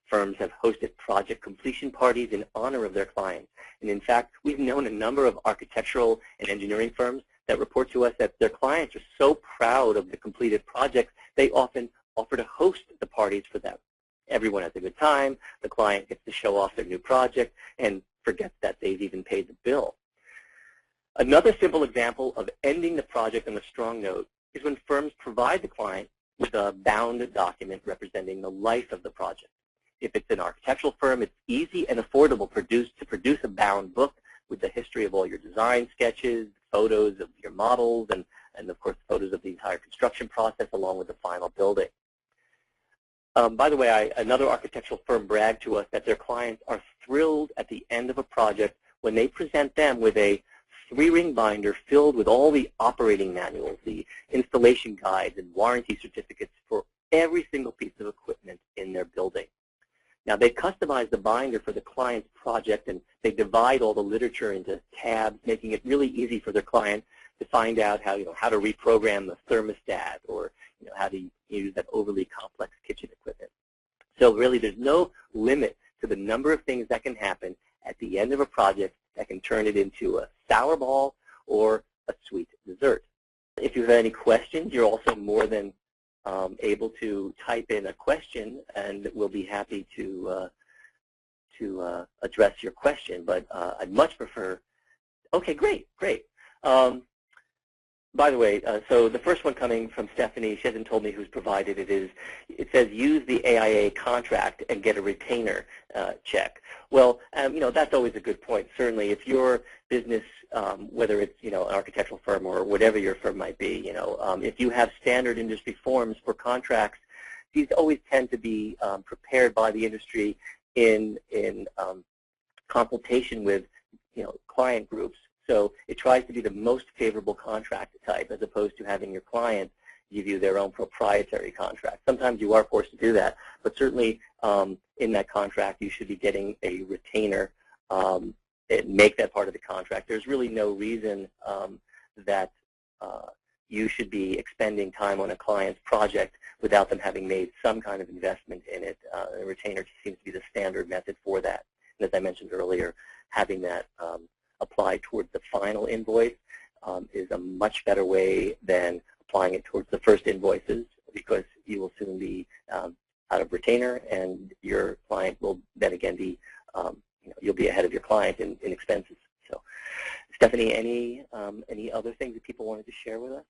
Firms have hosted project completion parties in honor of their clients. And in fact, we've known a number of architectural and engineering firms that report to us that their clients are so proud of the completed projects, they often offer to host the parties for them. Everyone has a good time, the client gets to show off their new project, and forgets that they've even paid the bill. Another simple example of ending the project on a strong note is when firms provide the client with a bound document representing the life of the project. If it's an architectural firm, it's easy and affordable to produce a bound book with the history of all your design sketches, photos of your models, and of course photos of the entire construction process along with the final building. By the way, another architectural firm bragged to us that their clients are thrilled at the end of a project when they present them with a 3-ring binder filled with all the operating manuals, the installation guides, and warranty certificates for every single piece of equipment in their building. Now, they customize the binder for the client's project, and they divide all the literature into tabs, making it really easy for their client to find out how, how to reprogram the thermostat or, how to use that overly complex kitchen equipment. So really, there's no limit to the number of things that can happen at the end of a project that can turn it into a sour ball or a sweet dessert. If you have any questions, you're also more than able to type in a question, and we'll be happy to address your question. But I'd much prefer. Okay, great. By the way, so the first one coming from Stephanie, she hasn't told me who's provided it is. It says use the AIA contract and get a retainer check. Well, that's always a good point. Certainly, if your business, whether it's an architectural firm or whatever your firm might be, if you have standard industry forms for contracts, these always tend to be prepared by the industry in consultation with client groups. So it tries to be the most favorable contract type as opposed to having your client give you their own proprietary contract. Sometimes you are forced to do that, but certainly in that contract you should be getting a retainer make that part of the contract. There's really no reason that you should be expending time on a client's project without them having made some kind of investment in it. A retainer seems to be the standard method for that. And as I mentioned earlier, having that applied towards the final invoice is a much better way than applying it towards the first invoices, because you will soon be out of retainer, and your client will then again be, you'll be ahead of your client in expenses. So, Stephanie, any other things that people wanted to share with us?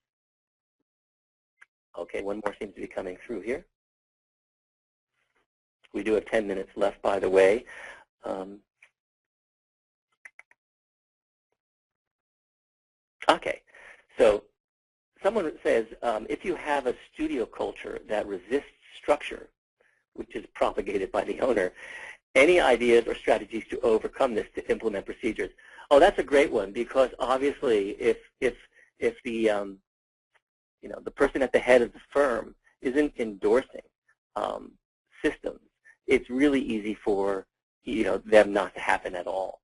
Okay, one more seems to be coming through here. We do have 10 minutes left, by the way. Okay, so someone says, if you have a studio culture that resists structure, which is propagated by the owner, any ideas or strategies to overcome this to implement procedures? Oh, that's a great one, because obviously if the the person at the head of the firm isn't endorsing systems, it's really easy for them not to happen at all.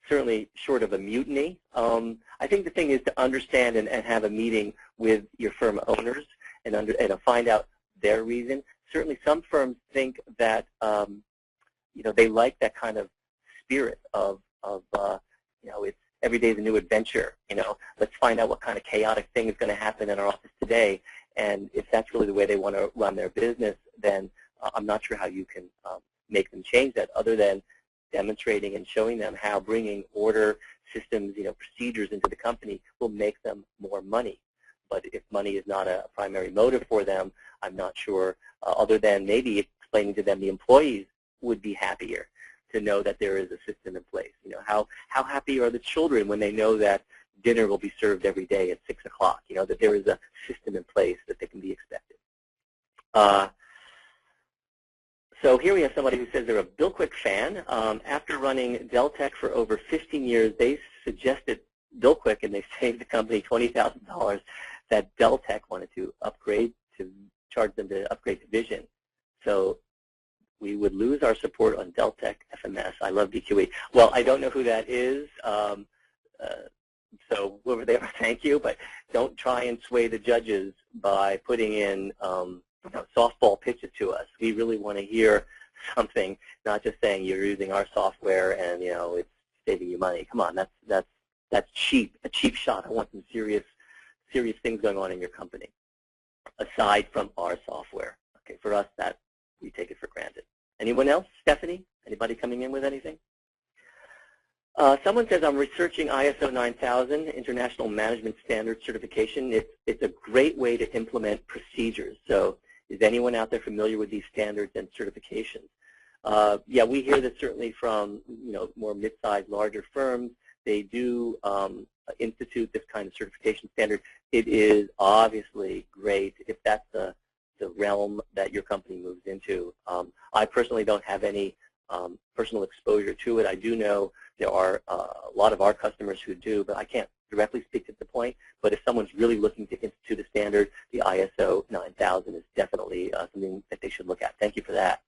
Certainly short of a mutiny. I think the thing is to understand and have a meeting with your firm owners and find out their reason. Certainly some firms think that they like that kind of spirit of it's every day is a new adventure. Let's find out what kind of chaotic thing is going to happen in our office today. And if that's really the way they want to run their business, then I'm not sure how you can make them change that, other than demonstrating and showing them how bringing order, systems, procedures into the company will make them more money. But if money is not a primary motive for them, I'm not sure, other than maybe explaining to them the employees would be happier to know that there is a system in place. How happy are the children when they know that dinner will be served every day at 6 o'clock, that there is a system in place that they can be expected. So here we have somebody who says they're a BillQuick fan. After running Deltek for over 15 years, they suggested BillQuick, and they saved the company $20,000 that Deltek wanted to charge them to upgrade to Vision. So we would lose our support on Deltek FMS. I love BQE. Well, I don't know who that is, so whoever they are, thank you, but don't try and sway the judges by putting in softball pitches to us. We really want to hear something, not just saying you're using our software and it's saving you money. Come on, that's cheap, a cheap shot. I want some serious things going on in your company, aside from our software. Okay, for us, that we take it for granted. Anyone else? Stephanie? Anybody coming in with anything? Someone says, I'm researching ISO 9000, International Management Standards Certification. It's a great way to implement procedures. So is anyone out there familiar with these standards and certifications? Yeah, we hear this certainly from more mid-sized, larger firms. They do institute this kind of certification standard. It is obviously great if that's the realm that your company moves into. I personally don't have any personal exposure to it. I do know there are a lot of our customers who do, but I can't directly speak to the point. But if someone's really looking to institute a standard, the ISO 9000 is definitely something that they should look at. Thank you for that.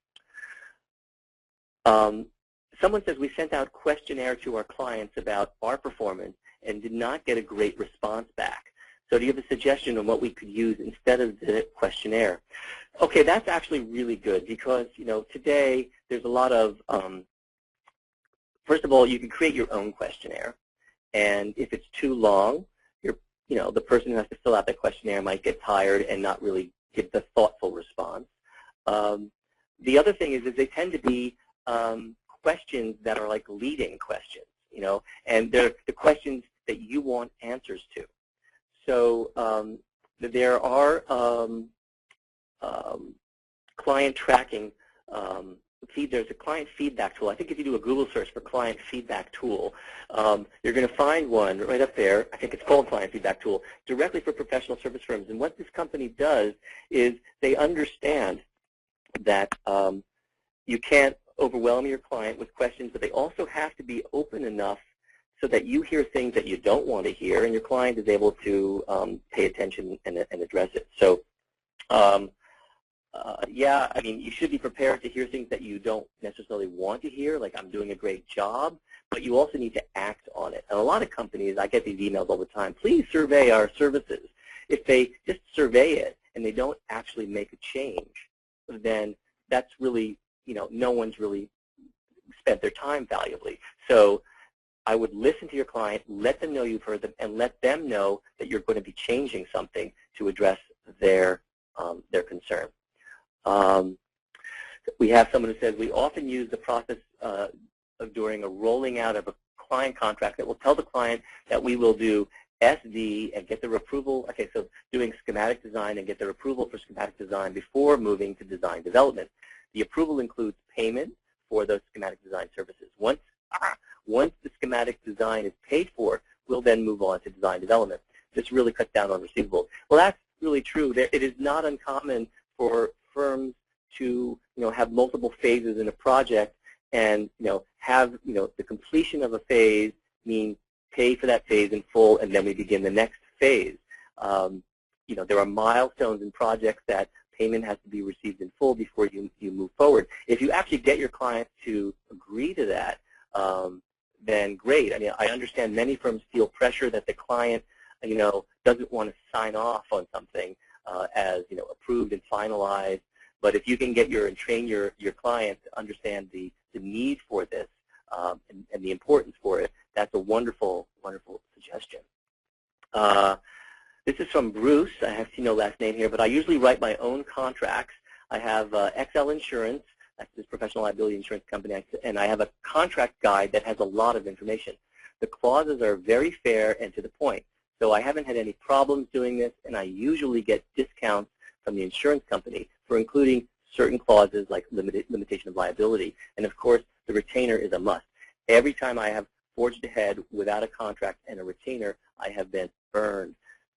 Someone says, we sent out questionnaire to our clients about our performance and did not get a great response back. So do you have a suggestion on what we could use instead of the questionnaire? Okay, that's actually really good, because today there's a lot of, first of all, you can create your own questionnaire, and if it's too long, the person who has to fill out the questionnaire might get tired and not really give the thoughtful response. The other thing is they tend to be questions that are like leading questions, and they're the questions that you want answers to. So there are client tracking, there's a client feedback tool. I think if you do a Google search for client feedback tool, you're going to find one right up there. I think it's called client feedback tool, directly for professional service firms. And what this company does is they understand that you can't overwhelm your client with questions, but they also have to be open enough so that you hear things that you don't want to hear, and your client is able to pay attention and address it. So, yeah, I mean, you should be prepared to hear things that you don't necessarily want to hear, like I'm doing a great job, but you also need to act on it. And a lot of companies, I get these emails all the time, please survey our services. If they just survey it and they don't actually make a change, then that's really, no one's really spent their time valuably. So I would listen to your client, let them know you've heard them, and let them know that you're going to be changing something to address their concern. We have someone who says, we often use the process of during a rolling out of a client contract that will tell the client that we will do SD and get their approval. Okay, so doing schematic design and get their approval for schematic design before moving to design development. The approval includes payment for those schematic design services. Once the schematic design is paid for, we'll then move on to design development. This really cuts down on receivables. Well, that's really true. It is not uncommon for firms to have multiple phases in a project, and have the completion of a phase mean pay for that phase in full, and then we begin the next phase. There are milestones in projects that payment has to be received in full before you move forward. If you actually get your client to agree to that, then great. I mean, I understand many firms feel pressure that the client doesn't want to sign off on something as approved and finalized. But if you can get and train your client to understand the need for this and the importance for it, that's a wonderful, wonderful suggestion. This is from Bruce. I have seen no last name here, but I usually write my own contracts. I have XL Insurance, that's this professional liability insurance company, and I have a contract guide that has a lot of information. The clauses are very fair and to the point, so I haven't had any problems doing this, and I usually get discounts from the insurance company for including certain clauses like limitation of liability. And of course, the retainer is a must. Every time I have forged ahead without a contract and a retainer, I have been burned.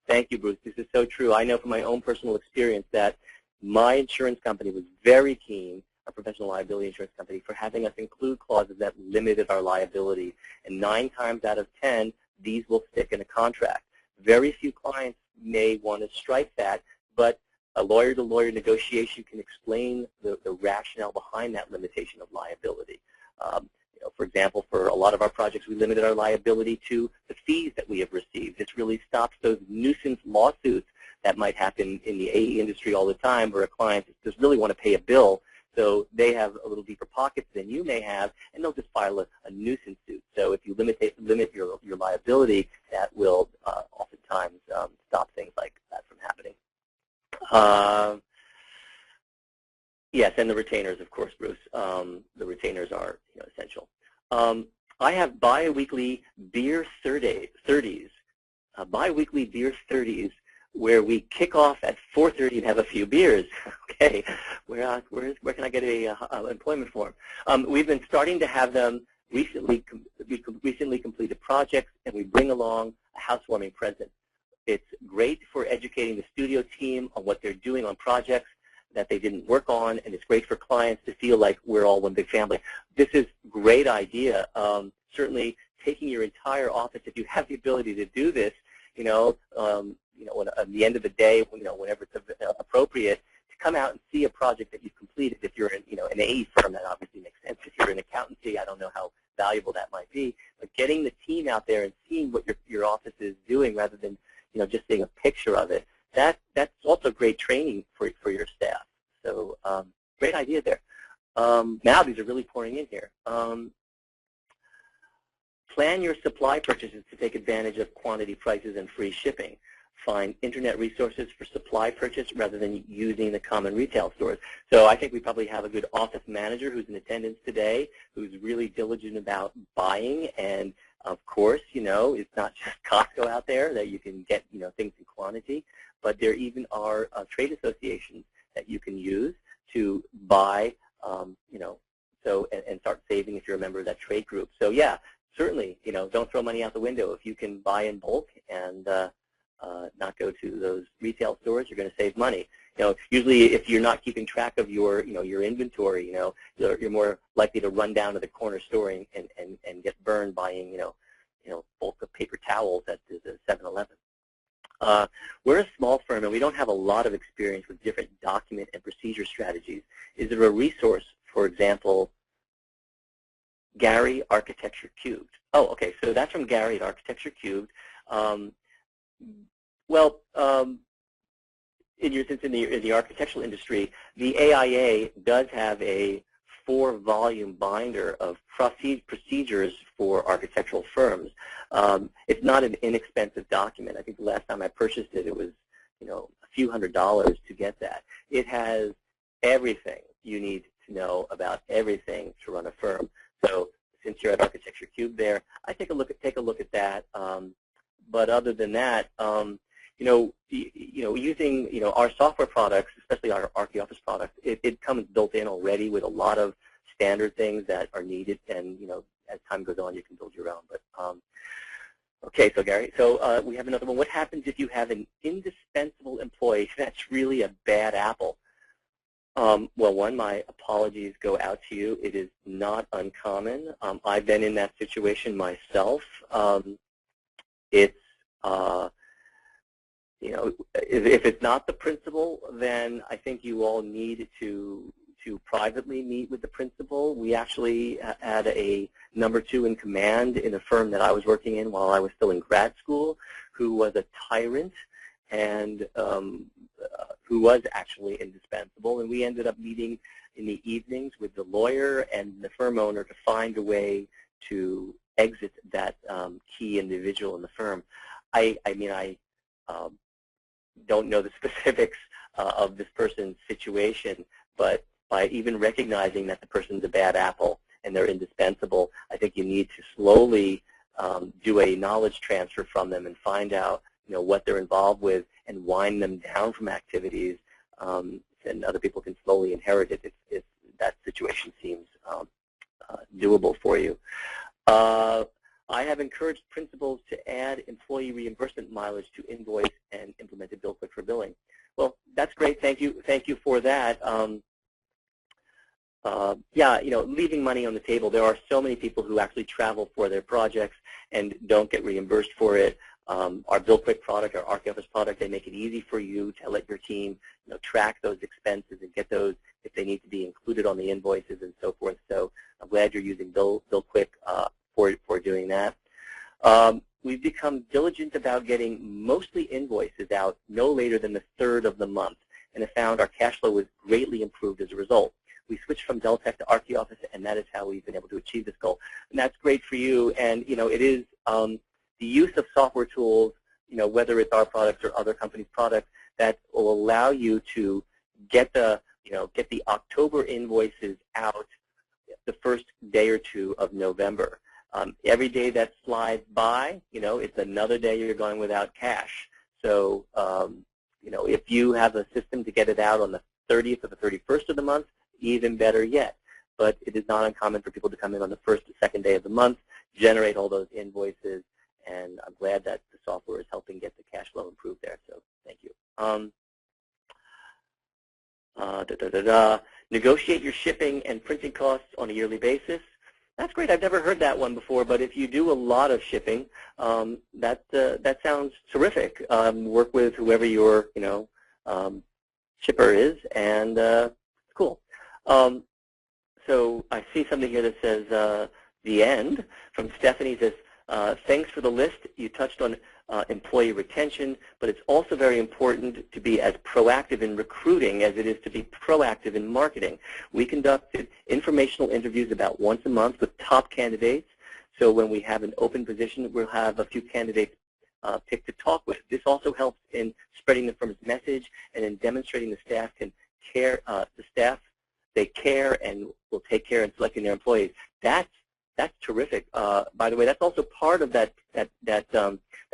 Thank you, Bruce. This is so true. I know from my own personal experience that my insurance company was very keen, our professional liability insurance company, for having us include clauses that limited our liability. And 9 times out of 10, these will stick in a contract. Very few clients may want to strike that, but a lawyer-to-lawyer negotiation can explain the rationale behind that limitation of liability. For example, for a lot of our projects, we limited our liability to the fees that we have received. This really stops those nuisance lawsuits that might happen in the AE industry all the time, where a client just really want to pay a bill, so they have a little deeper pockets than you may have, and they'll just file a nuisance suit. So if you limit your liability, that will oftentimes stop things like that from happening. Yes, and the retainers, of course, Bruce. The retainers are essential. I have bi-weekly beer 30s, bi-weekly beer 30s, where we kick off at 4:30 and have a few beers. Okay, where can I get a employment form? We've been starting to have them recently. We recently completed projects, and we bring along a housewarming present. It's great for educating the studio team on what they're doing on projects that they didn't work on, and it's great for clients to feel like we're all one big family. This is a great idea. Certainly, taking your entire office, if you have the ability to do this, at the end of the day, whenever it's appropriate, to come out and see a project that you've completed. If you're in, an AE firm, that obviously makes sense. If you're in accountancy, I don't know how valuable that might be. But getting the team out there and seeing what your office is doing, rather than just seeing a picture of it, that's also great training for your staff. So great idea there. Now these are really pouring in here. Plan your supply purchases to take advantage of quantity prices and free shipping. Find internet resources for supply purchase rather than using the common retail stores. So I think we probably have a good office manager who's in attendance today, who's really diligent about buying. And of course, it's not just Costco out there that you can get things in quantity, but there even are trade associations that you can use to buy, and start saving if you're a member of that trade group. So yeah, certainly, don't throw money out the window. If you can buy in bulk and not go to those retail stores, you're going to save money. Usually if you're not keeping track of your inventory, you're more likely to run down to the corner store and get burned buying, bulk of paper towels at the 7-Eleven. We're a small firm, and we don't have a lot of experience with different document and procedure strategies. Is there a resource, for example, Gary Architecture Cubed. Oh, okay, so that's from Gary at Architecture Cubed. Since in the architectural industry, the AIA does have a 4-volume binder of procedures for architectural firms. It's not an inexpensive document. I think the last time I purchased it, it was a few $100s to get that. It has everything you need to know about everything to run a firm. So since you're at Architecture Cube there, I take a look at that. But other than that, using our software products, especially our ArchiOffice products, it comes built in already with a lot of standard things that are needed, and as time goes on, you can build your own. But okay, so Gary, so we have another one. What happens if you have an indispensable employee that's really a bad apple? Well, one, my apologies go out to you. It is not uncommon. I've been in that situation myself. If it's not the principal, then I think you all need to privately meet with the principal. We actually had a number 2 in command in a firm that I was working in while I was still in grad school, who was a tyrant and who was actually indispensable. And we ended up meeting in the evenings with the lawyer and the firm owner to find a way to exit that key individual in the firm. I don't know the specifics of this person's situation, but by even recognizing that the person's a bad apple and they're indispensable, I think you need to slowly do a knowledge transfer from them and find out what they're involved with and wind them down from activities, and other people can slowly inherit it if that situation seems doable for you. I have encouraged principals to add employee reimbursement mileage to invoice and implemented BillQuick for billing. Well, that's great. Thank you for that. Yeah, leaving money on the table. There are so many people who actually travel for their projects and don't get reimbursed for it. Our BillQuick product, our ArchiOffice product, they make it easy for you to let your team track those expenses and get those if they need to be included on the invoices and so forth. So I'm glad you're using BillQuick for doing that. We've become diligent about getting mostly invoices out no later than the 3rd of the month, and have found our cash flow was greatly improved as a result. We switched from Deltek to ArchiOffice, and that is how we've been able to achieve this goal. And that's great for you. And it is the use of software tools, whether it's our products or other companies' products, that will allow you to get the October invoices out the first day or 2 of November. Every day that slides by, it's another day you're going without cash. So, if you have a system to get it out on the 30th or the 31st of the month, even better yet. But it is not uncommon for people to come in on the 1st or 2nd day of the month, generate all those invoices, and I'm glad that the software is helping get the cash flow improved there. So, thank you. Negotiate your shipping and printing costs on a yearly basis. That's great. I've never heard that one before, but if you do a lot of shipping, that sounds terrific. Work with whoever your shipper is, and it's cool. So I see something here that says the end from Stephanie. Says thanks for the list. You touched on employee retention, but it's also very important to be as proactive in recruiting as it is to be proactive in marketing. We conducted informational interviews about once a month with top candidates. So when we have an open position, we'll have a few candidates picked to talk with. This also helps in spreading the firm's message and in demonstrating the staff can care. They care and will take care in selecting their employees. That's terrific. By the way, that's also part of that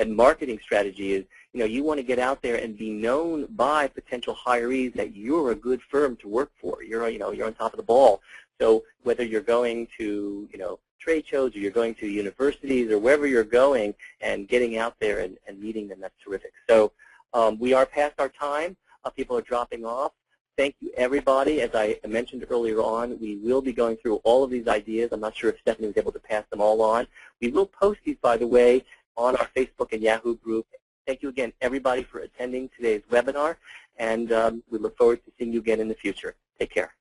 marketing strategy is, you want to get out there and be known by potential hirees that you're a good firm to work for. You're on top of the ball. So whether you're going to, trade shows or you're going to universities or wherever you're going and getting out there and meeting them, that's terrific. So we are past our time. People are dropping off. Thank you, everybody. As I mentioned earlier on, we will be going through all of these ideas. I'm not sure if Stephanie was able to pass them all on. We will post these, by the way, on our Facebook and Yahoo group. Thank you again, everybody, for attending today's webinar, and we look forward to seeing you again in the future. Take care.